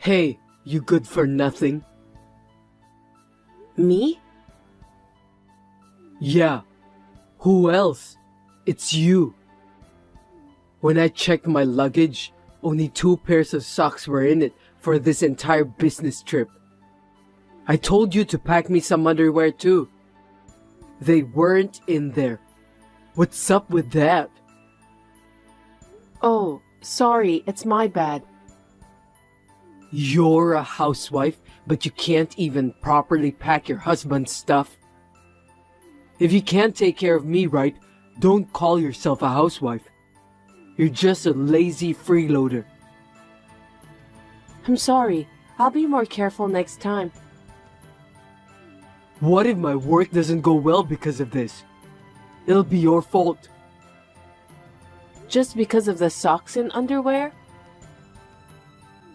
Hey, you good for nothing? Me? Yeah. Who else? It's you. When I checked my luggage, only 2 pairs of socks were in it for this entire business trip. I told you to pack me some underwear too. They weren't in there. What's up with that? Oh, sorry, it's my bad. You're a housewife, but you can't even properly pack your husband's stuff. If you can't take care of me right, don't call yourself a housewife. You're just a lazy freeloader. I'm sorry. I'll be more careful next time. What if my work doesn't go well because of this? It'll be your fault. Just because of the socks and underwear?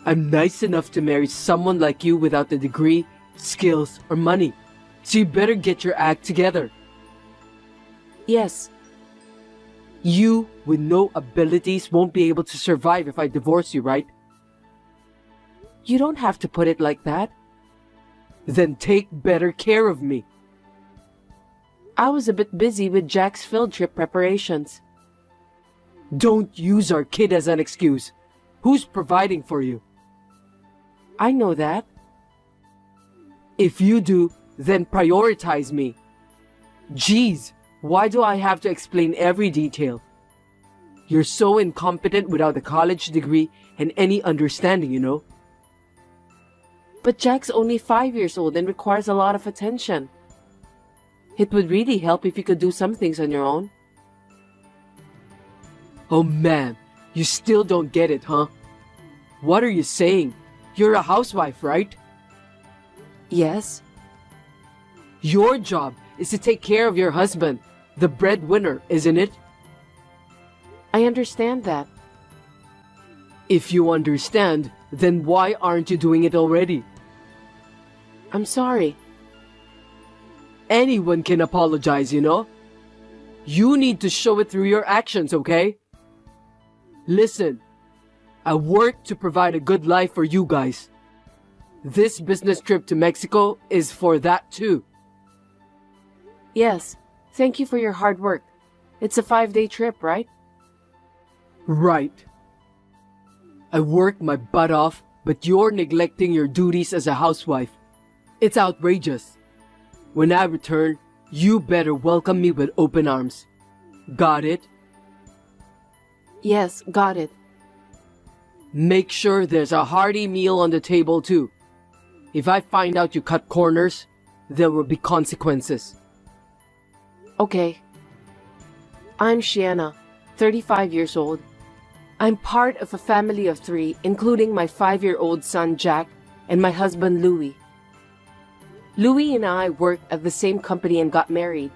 I'm nice enough to marry someone like you without the degree, skills, or money. So you better get your act together. Yes. You, with no abilities, won't be able to survive if I divorce you, right? You don't have to put it like that. Then take better care of me. I was a bit busy with Jack's field trip preparations. Don't use our kid as an excuse. Who's providing for you? I know that. If you do, then prioritize me. Geez, why do I have to explain every detail? You're so incompetent without a college degree and any understanding, you know. But Jack's only 5 years old and requires a lot of attention. It would really help if you could do some things on your own. Oh man, you still don't get it, huh? What are you saying? You're a housewife, right? Yes. Your job is to take care of your husband, the breadwinner, isn't it? I understand that. If you understand, then why aren't you doing it already? I'm sorry. Anyone can apologize, you know? You need to show it through your actions, okay? Listen, I work to provide a good life for you guys. This business trip to Mexico is for that too. Yes, thank you for your hard work. It's a 5-day trip, right? Right. I work my butt off, but you're neglecting your duties as a housewife. It's outrageous. When I return, you better welcome me with open arms. Got it? Yes, got it. Make sure there's a hearty meal on the table too. If I find out you cut corners, there will be consequences. Okay. I'm Shiana, 35 years old. I'm part of a family of 3, including my 5-year-old son Jack and my husband Louis. Louis and I worked at the same company and got married.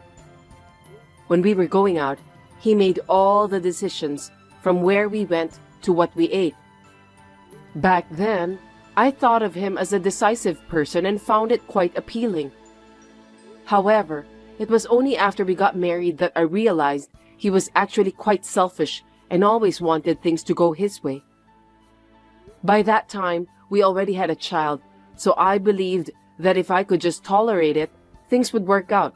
When we were going out, he made all the decisions, from where we went to what we ate. Back then, I thought of him as a decisive person and found it quite appealing. However, it was only after we got married that I realized he was actually quite selfish and always wanted things to go his way. By that time, we already had a child, so I believed that if I could just tolerate it, things would work out.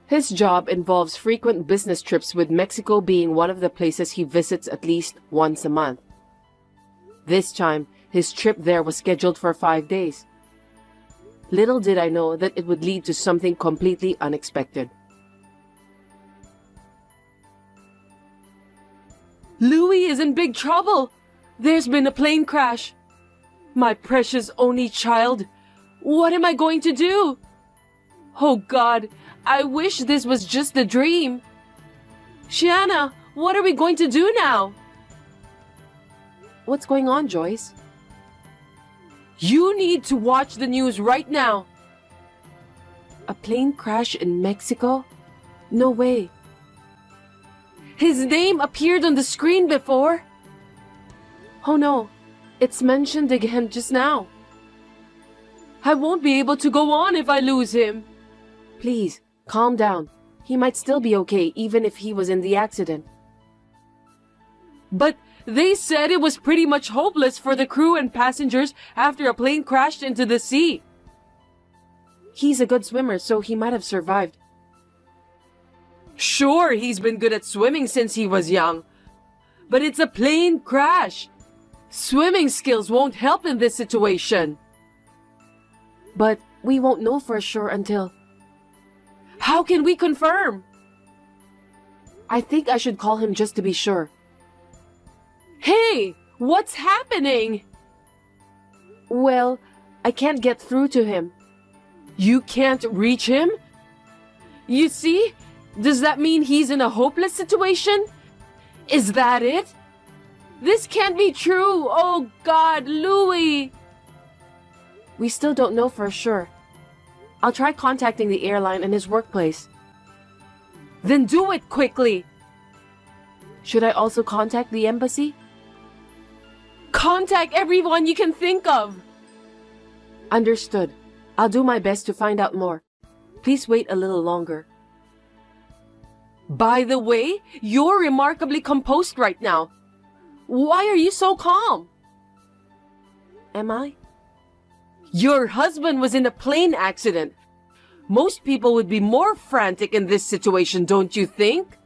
His job involves frequent business trips, with Mexico being one of the places he visits at least once a month. This time, his trip there was scheduled for 5 days. Little did I know that it would lead to something completely unexpected. Louis is in big trouble. There's been a plane crash. My precious only child. What am I going to do? Oh God, I wish this was just a dream. Shiana, what are we going to do now? What's going on, Joyce? You need to watch the news right now. A plane crash in Mexico? No way. His name appeared on the screen before. Oh no, it's mentioned again just now. I won't be able to go on if I lose him. Please, calm down. He might still be okay even if he was in the accident. But They said it was pretty much hopeless for the crew and passengers after a plane crashed into the sea. He's a good swimmer, so he might have survived. Sure, he's been good at swimming since he was young. But it's a plane crash. Swimming skills won't help in this situation. But we won't know for sure until... How can we confirm? I think I should call him just to be sure. Hey, what's happening? Well, I can't get through to him. You can't reach him? You see? Does that mean he's in a hopeless situation? Is that it? This can't be true. Oh God, Louis. We still don't know for sure. I'll try contacting the airline and his workplace. Then do it quickly. Should I also contact the embassy? Contact everyone you can think of. Understood. I'll do my best to find out more. Please wait a little longer. By the way, you're remarkably composed right now. Why are you so calm? Am I? Your husband was in a plane accident. Most people would be more frantic in this situation, don't you think?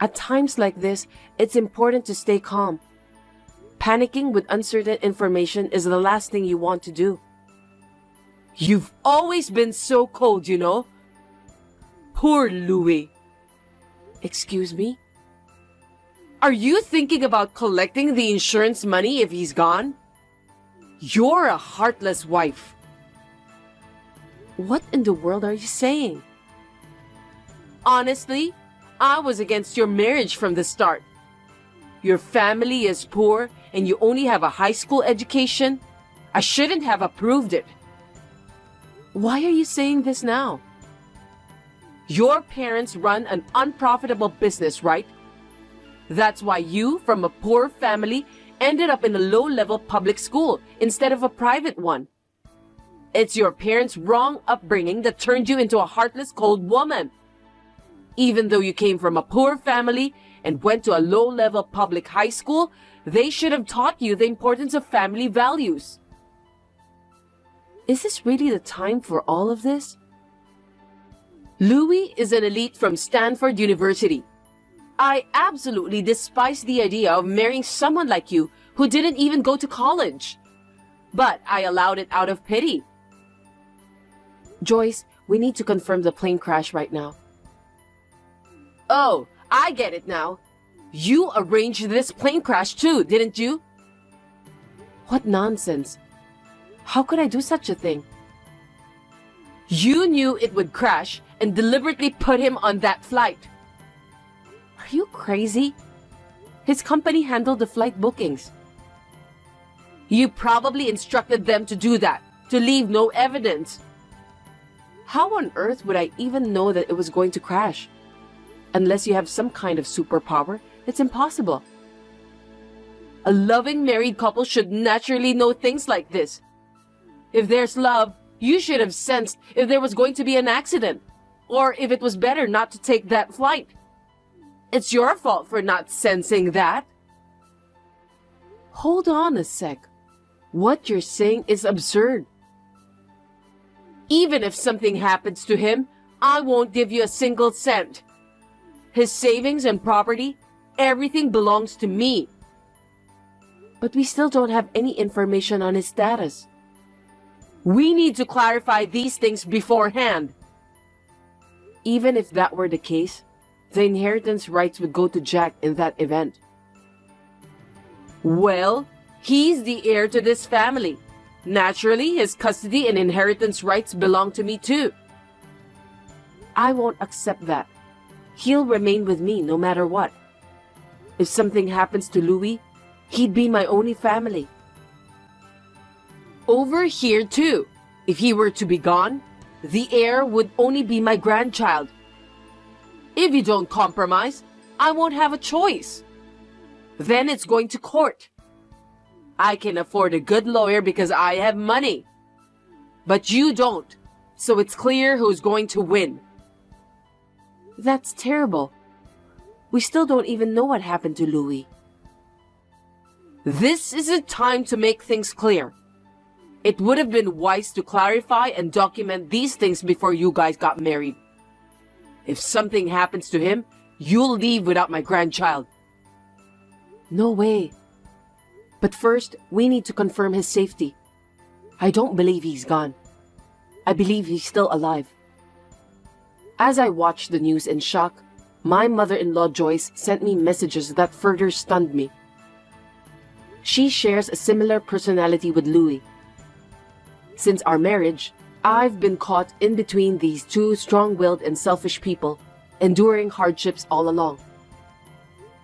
At times like this, it's important to stay calm. Panicking with uncertain information is the last thing you want to do. You've always been so cold, you know. Poor Louis. Excuse me? Are you thinking about collecting the insurance money if he's gone? You're a heartless wife. What in the world are you saying? Honestly, I was against your marriage from the start. Your family is poor and you only have a high school education. I shouldn't have approved it. Why are you saying this now? Your parents run an unprofitable business, right? That's why you, from a poor family, ended up in a low-level public school instead of a private one. It's your parents' wrong upbringing that turned you into a heartless, cold woman. Even though you came from a poor family and went to a low-level public high school, they should have taught you the importance of family values. Is this really the time for all of this? Louis is an elite from Stanford University. I absolutely despise the idea of marrying someone like you who didn't even go to college. But I allowed it out of pity. Joyce, we need to confirm the plane crash right now. Oh, I get it now. You arranged this plane crash too, didn't you? What nonsense. How could I do such a thing? You knew it would crash and deliberately put him on that flight. Are you crazy? His company handled the flight bookings. You probably instructed them to do that, to leave no evidence. How on earth would I even know that it was going to crash? Unless you have some kind of superpower, it's impossible. A loving married couple should naturally know things like this. If there's love, you should have sensed if there was going to be an accident, or if it was better not to take that flight. It's your fault for not sensing that. Hold on a sec. What you're saying is absurd. Even if something happens to him, I won't give you a single cent. His savings and property, everything belongs to me. But we still don't have any information on his status. We need to clarify these things beforehand. Even if that were the case, the inheritance rights would go to Jack in that event. Well, he's the heir to this family. Naturally, his custody and inheritance rights belong to me too. I won't accept that. He'll remain with me no matter what. If something happens to Louis, he'd be my only family. Over here too, if he were to be gone, the heir would only be my grandchild. If you don't compromise, I won't have a choice. Then it's going to court. I can afford a good lawyer because I have money. But you don't, so it's clear who's going to win. That's terrible. We still don't even know what happened to Louis. This isn't time to make things clear. It would have been wise to clarify and document these things before you guys got married. If something happens to him, you'll leave without my grandchild. No way. But first, we need to confirm his safety. I don't believe he's gone. I believe he's still alive. As I watched the news in shock, my mother-in-law Joyce sent me messages that further stunned me. She shares a similar personality with Louis. Since our marriage, I've been caught in between these two strong-willed and selfish people, enduring hardships all along.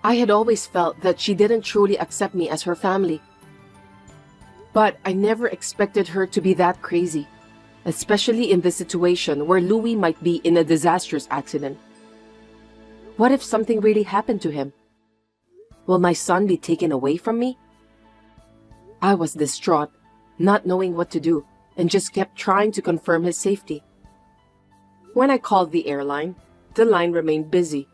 I had always felt that she didn't truly accept me as her family. But I never expected her to be that crazy, especially in this situation where Louis might be in a disastrous accident. What if something really happened to him? Will my son be taken away from me? I was distraught, not knowing what to do, and just kept trying to confirm his safety. When I called the airline, the line remained busy.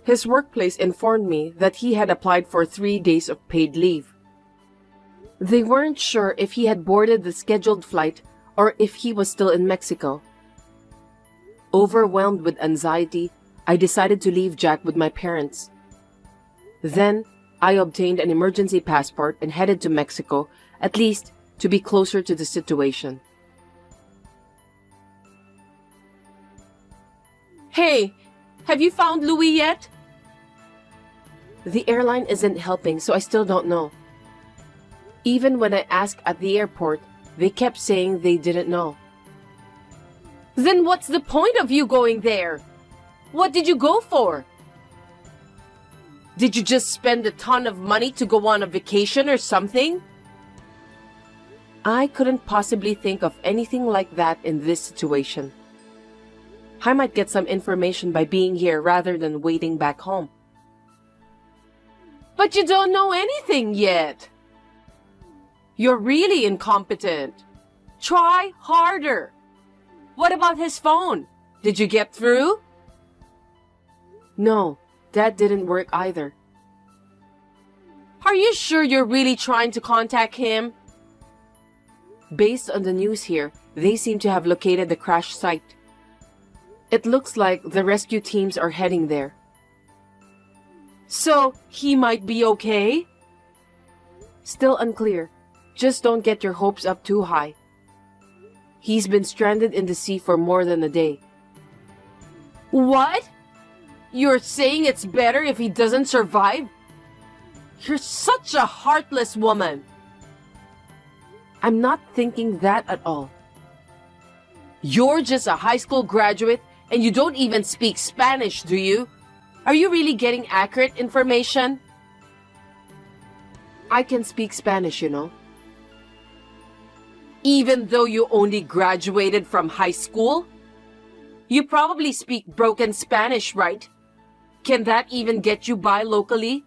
His workplace informed me that he had applied for 3 days of paid leave. They weren't sure if he had boarded the scheduled flight or if he was still in Mexico. Overwhelmed with anxiety, I decided to leave Jack with my parents. Then, I obtained an emergency passport and headed to Mexico, at least to be closer to the situation. Hey, have you found Louis yet? The airline isn't helping, so I still don't know. Even when I asked at the airport, they kept saying they didn't know. Then what's the point of you going there? What did you go for? Did you just spend a ton of money to go on a vacation or something? I couldn't possibly think of anything like that in this situation. I might get some information by being here rather than waiting back home. But you don't know anything yet. You're really incompetent. Try harder. What about his phone? Did you get through? No, that didn't work either. Are you sure you're really trying to contact him? Based on the news here, they seem to have located the crash site. It looks like the rescue teams are heading there. So, he might be okay? Still unclear. Just don't get your hopes up too high. He's been stranded in the sea for more than a day. What? You're saying it's better if he doesn't survive? You're such a heartless woman. I'm not thinking that at all. You're just a high school graduate and you don't even speak Spanish, do you? Are you really getting accurate information? I can speak Spanish, you know. Even though you only graduated from high school? You probably speak broken Spanish, right? Can that even get you by locally?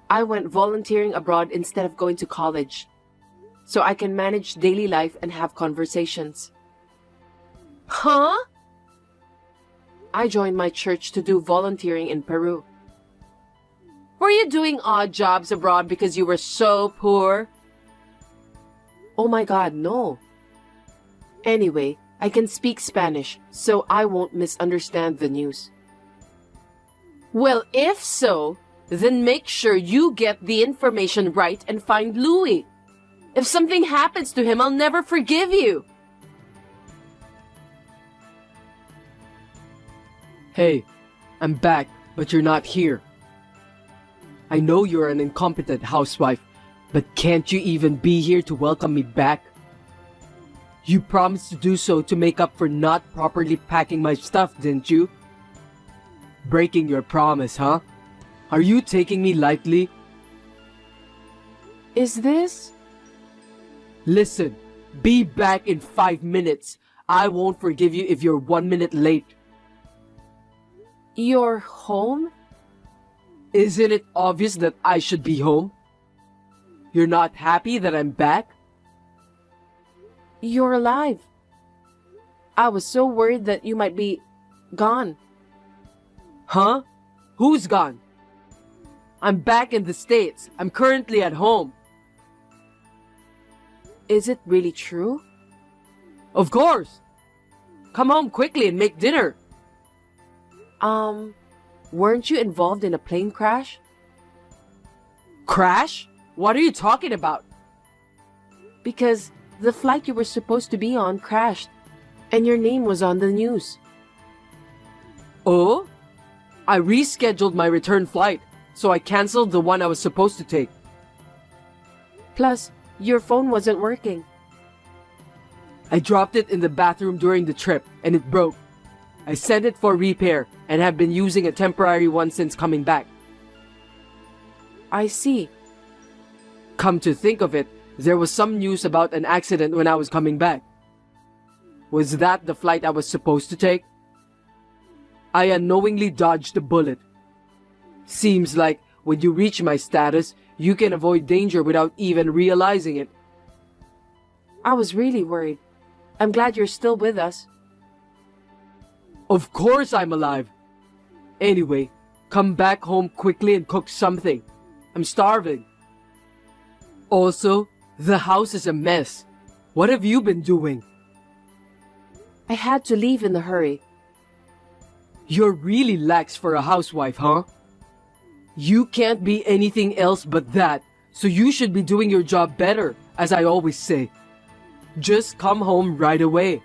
I went volunteering abroad instead of going to college, so I can manage daily life and have conversations. Huh? I joined my church to do volunteering in Peru. Were you doing odd jobs abroad because you were so poor? Oh my God, no. Anyway, I can speak Spanish, so I won't misunderstand the news. Well, if so, then make sure you get the information right and find Louis. If something happens to him, I'll never forgive you. Hey, I'm back, but you're not here. I know you're an incompetent housewife, but can't you even be here to welcome me back? You promised to do so to make up for not properly packing my stuff, didn't you? Breaking your promise, huh? Are you taking me lightly? Is this? Listen, be back in 5 minutes. I won't forgive you if you're 1 minute late. You're home? Isn't it obvious that I should be home? You're not happy that I'm back? You're alive. I was so worried that you might be gone. Huh? Who's gone? I'm back in the States. I'm currently at home. Is it really true? Of course. Come home quickly and make dinner. Weren't you involved in a plane crash? Crash? What are you talking about? Because the flight you were supposed to be on crashed, and your name was on the news. Oh? I rescheduled my return flight, so I canceled the one I was supposed to take. Plus, your phone wasn't working. I dropped it in the bathroom during the trip, and it broke. I sent it for repair, and have been using a temporary one since coming back. I see. Come to think of it, there was some news about an accident when I was coming back. Was that the flight I was supposed to take? I unknowingly dodged a bullet. Seems like when you reach my status, you can avoid danger without even realizing it. I was really worried. I'm glad you're still with us. Of course I'm alive. Anyway, come back home quickly and cook something. I'm starving. Also, the house is a mess. What have you been doing? I had to leave in a hurry. You're really lax for a housewife, huh? You can't be anything else but that, so you should be doing your job better, as I always say. Just come home right away.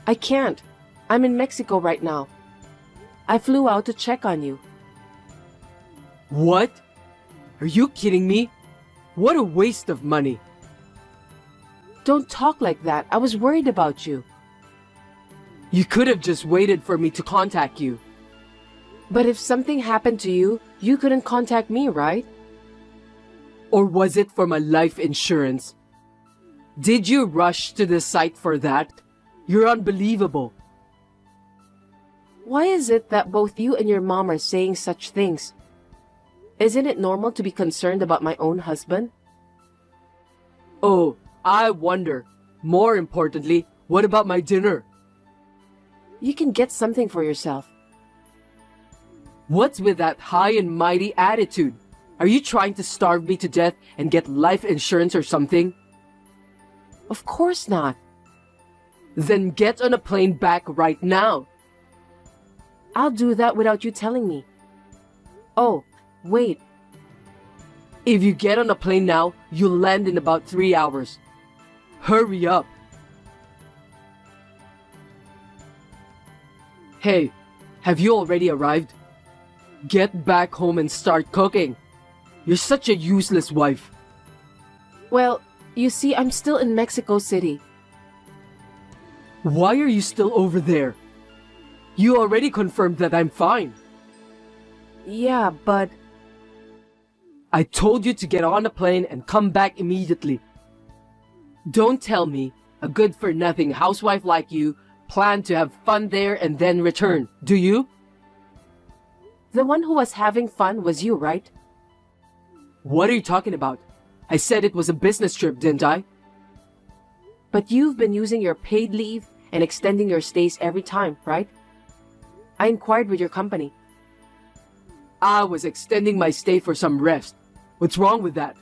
I can't. I'm in Mexico right now. I flew out to check on you. What? Are you kidding me? What a waste of money. Don't talk like that. I was worried about you. You could have just waited for me to contact you. But if something happened to you, you couldn't contact me, right? Or was it for my life insurance? Did you rush to the site for that? You're unbelievable. Why is it that both you and your mom are saying such things? Isn't it normal to be concerned about my own husband? Oh, I wonder. More importantly, what about my dinner? You can get something for yourself. What's with that high and mighty attitude? Are you trying to starve me to death and get life insurance or something? Of course not. Then get on a plane back right now. I'll do that without you telling me. Oh, wait. If you get on a plane now, you'll land in about 3 hours. Hurry up. Hey, have you already arrived? Get back home and start cooking. You're such a useless wife. Well, you see, I'm still in Mexico City. Why are you still over there? You already confirmed that I'm fine. Yeah, but... I told you to get on a plane and come back immediately. Don't tell me a good-for-nothing housewife like you planned to have fun there and then return, do you? The one who was having fun was you, right? What are you talking about? I said it was a business trip, didn't I? But you've been using your paid leave and extending your stays every time, right? I inquired with your company. I was extending my stay for some rest. What's wrong with that?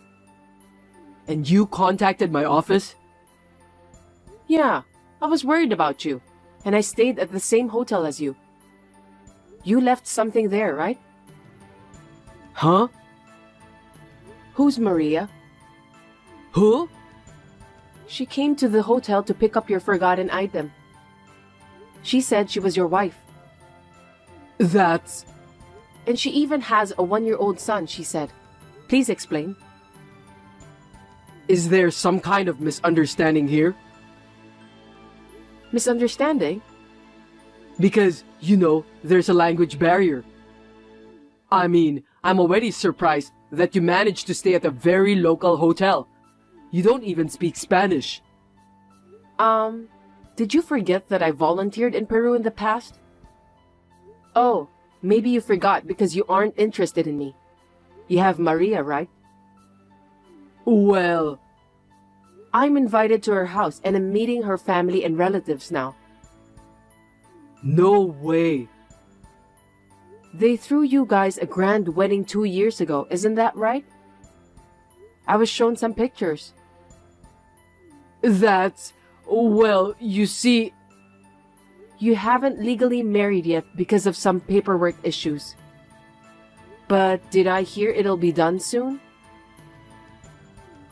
And you contacted my office? Yeah, I was worried about you, and I stayed at the same hotel as you. You left something there, right? Huh? Who's Maria? Who? She came to the hotel to pick up your forgotten item. She said she was your wife. That's... And she even has a 1-year-old son, she said. Please explain. Is there some kind of misunderstanding here? Misunderstanding? Because, you know, there's a language barrier. I mean, I'm already surprised that you managed to stay at a very local hotel. You don't even speak Spanish. Did you forget that I volunteered in Peru in the past? Oh, maybe you forgot because you aren't interested in me. You have Maria, right? Well... I'm invited to her house and am meeting her family and relatives now. No way. They threw you guys a grand wedding 2 years ago, isn't that right? I was shown some pictures. That's... Well, you see... You haven't legally married yet because of some paperwork issues. But did I hear it'll be done soon?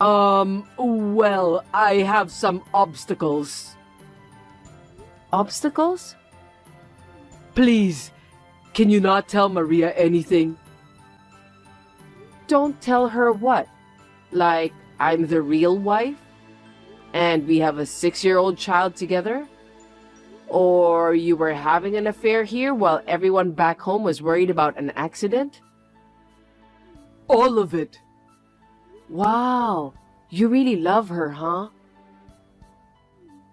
Well, I have some obstacles. Obstacles? Please, can you not tell Maria anything? Don't tell her what? Like, I'm the real wife? And we have a 6-year-old child together? Or you were having an affair here while everyone back home was worried about an accident? All of it. Wow, you really love her, huh?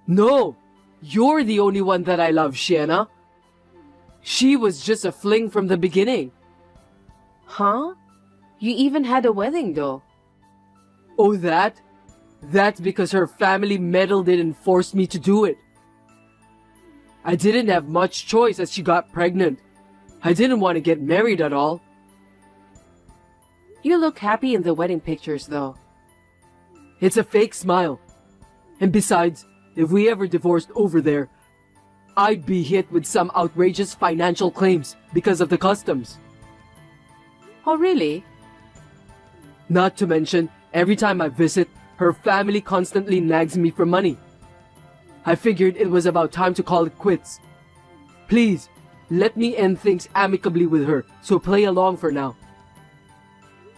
No, you're the only one that I love, Shiana. She was just a fling from the beginning. Huh? You even had a wedding, though. Oh, that? That's because her family meddled in and forced me to do it. I didn't have much choice as she got pregnant. I didn't want to get married at all. You look happy in the wedding pictures, though. It's a fake smile. And besides, if we ever divorced over there, I'd be hit with some outrageous financial claims because of the customs. Oh, really? Not to mention, every time I visit, her family constantly nags me for money. I figured it was about time to call it quits. Please, let me end things amicably with her, so play along for now.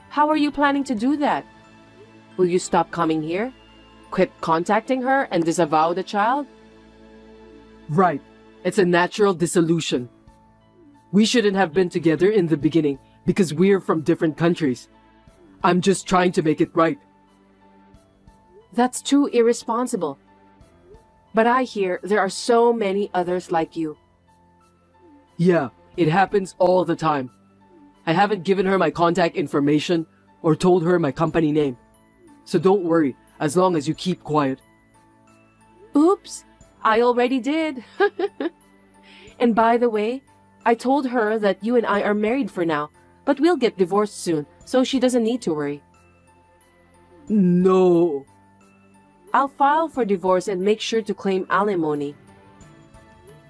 How are you planning to do that? Will you stop coming here? Quit contacting her and disavow the child? Right. It's a natural dissolution. We shouldn't have been together in the beginning because we're from different countries. I'm just trying to make it right. That's too irresponsible. But I hear there are so many others like you. Yeah, it happens all the time. I haven't given her my contact information or told her my company name. So don't worry, as long as you keep quiet. Oops, I already did. And by the way, I told her that you and I are married for now, but we'll get divorced soon, so she doesn't need to worry. No. I'll file for divorce and make sure to claim alimony.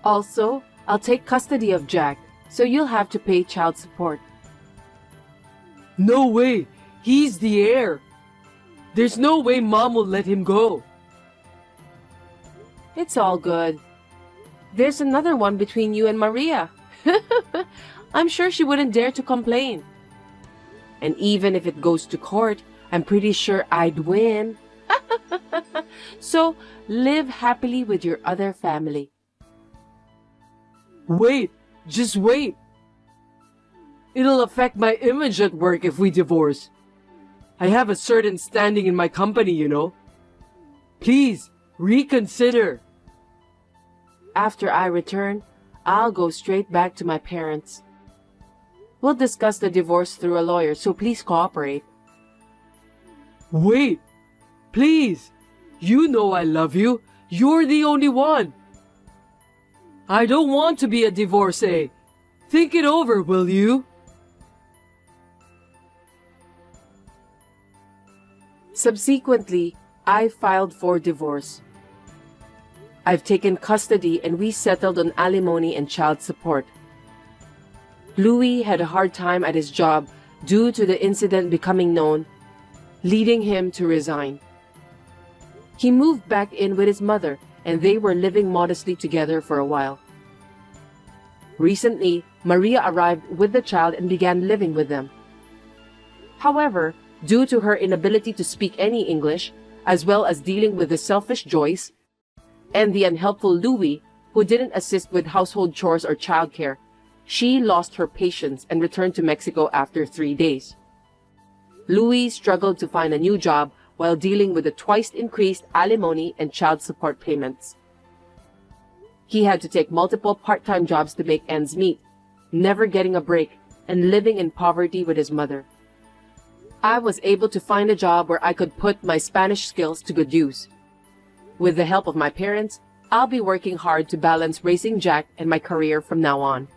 Also, I'll take custody of Jack, so you'll have to pay child support. No way! He's the heir! There's no way Mom will let him go. It's all good. There's another one between you and Maria. I'm sure she wouldn't dare to complain. And even if it goes to court, I'm pretty sure I'd win. So, live happily with your other family. Wait, just wait. It'll affect my image at work if we divorce. I have a certain standing in my company, you know. Please, reconsider. After I return, I'll go straight back to my parents. We'll discuss the divorce through a lawyer, so please cooperate. Wait, please. You know I love you. You're the only one. I don't want to be a divorcee. Think it over, will you? Subsequently, I filed for divorce. I've taken custody and we settled on alimony and child support. Louis had a hard time at his job due to the incident becoming known, leading him to resign. He moved back in with his mother and they were living modestly together for a while. Recently, Maria arrived with the child and began living with them. However, due to her inability to speak any English, as well as dealing with the selfish Joyce and the unhelpful Louis, who didn't assist with household chores or childcare, she lost her patience and returned to Mexico after 3 days. Louis struggled to find a new job while dealing with the twice increased alimony and child support payments. He had to take multiple part-time jobs to make ends meet, never getting a break and living in poverty with his mother. I was able to find a job where I could put my Spanish skills to good use. With the help of my parents, I'll be working hard to balance raising Jack and my career from now on.